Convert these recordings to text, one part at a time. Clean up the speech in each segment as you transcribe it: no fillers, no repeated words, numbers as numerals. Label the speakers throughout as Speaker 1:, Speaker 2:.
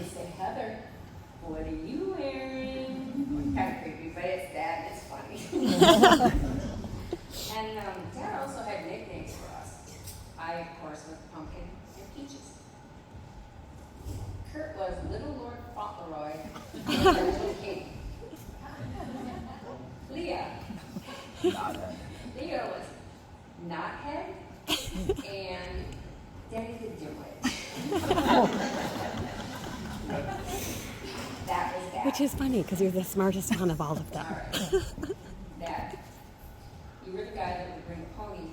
Speaker 1: you say, Heather, what are you wearing? Kind of creepy, but it's Dad. It's funny. And Dad also had nicknames for us. I, of course, was Pumpkin and Peaches. Kurt was Little Lord Fauntleroy and Little King. Leah was Knothead and Daddy the Dimwit. That was Dad.
Speaker 2: Which is funny because you're the smartest one of all of them.
Speaker 1: All right. Dad, you were the guy that would bring a pony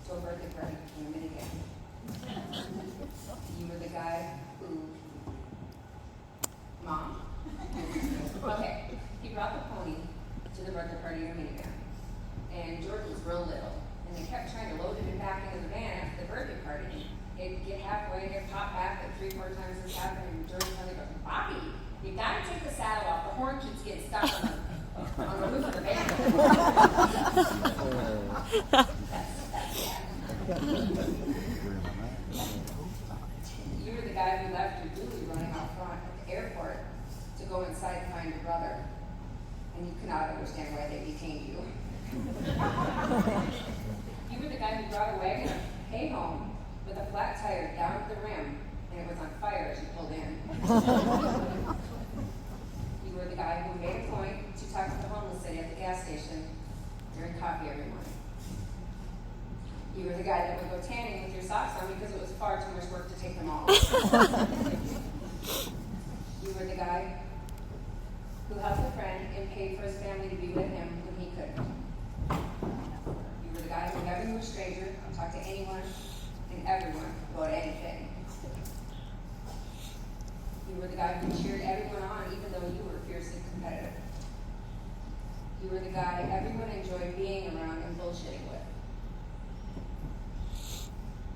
Speaker 1: to a birthday party in a minivan. You were the guy who, Mom? Okay, he brought the pony to the birthday party in a minivan. And George was real little, and they kept trying to load it back into the van after the birthday party. It'd get halfway, it'd pop back, like 3-4 times this happened, and George finally goes, Bobby, you gotta take the saddle off. The horn keeps getting stuck on the roof of the van. That's You were the guy who left your dually running out front at the airport to go inside and find your brother, and you could not understand why they detained you. You were the guy who brought a wagon of hay home with a flat tire down at the rim, and it was on fire as you pulled in. You were the guy who made a point to talk to the homeless lady at the gas station during coffee every morning. You were the guy that would go tanning with your socks on because it was far too much work to take them off. You were the guy who helped a friend and paid for his family to be with him when he couldn't. You were the guy who never knew a stranger, talked to anyone and everyone about anything. You were the guy who cheered everyone on even though you were fiercely competitive. You were the guy everyone enjoyed being around and bullshitting with.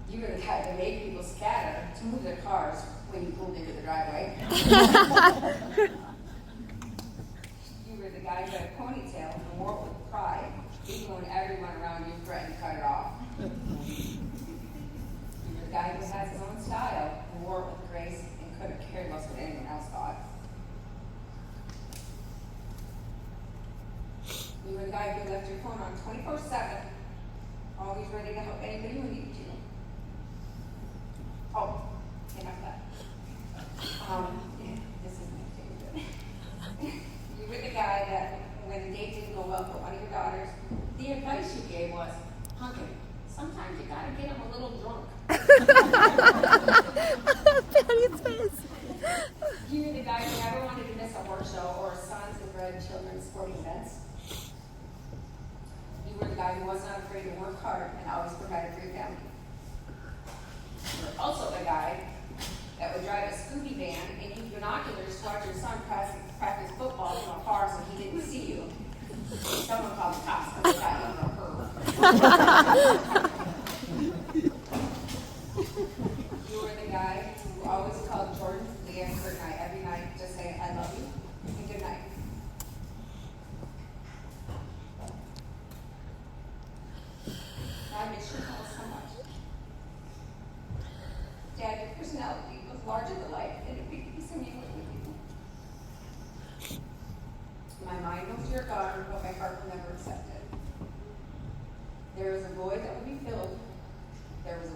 Speaker 1: You were the guy that made people scatter to move their cars when you pulled into the driveway. You were the guy who had a ponytail and wore it with pride, even when everyone around you threatened to cut it off. You were the guy who has his own style and wore it with grace and couldn't care less what anyone else thought. You were the guy who left your phone on 24/7, always ready to help anybody who needed you. Oh, enough of that. This is my favorite. You were the guy that, when the date didn't go well for one of your daughters, the advice you gave was, Pumpkin, sometimes you gotta get them a little drunk.
Speaker 2: Penny's face.
Speaker 1: You were the guy who never wanted to miss a horse show or a sons and bred children's sporting events. You were the guy who was not afraid to work hard and always provided for your family. You were also the guy that would drive a Scooby van and use binoculars to watch your son practice football from afar so he didn't see you. Someone called the cops because they got you on her. You were the guy who always called Jordan, Leah, and Kurt and I every night to say, I love you and good night. I miss your call so much. Dad, your personality was larger than life, and a big piece of me went with you. My mind knows you're God, but my heart will never accept it. There is a void that will be filled. There was a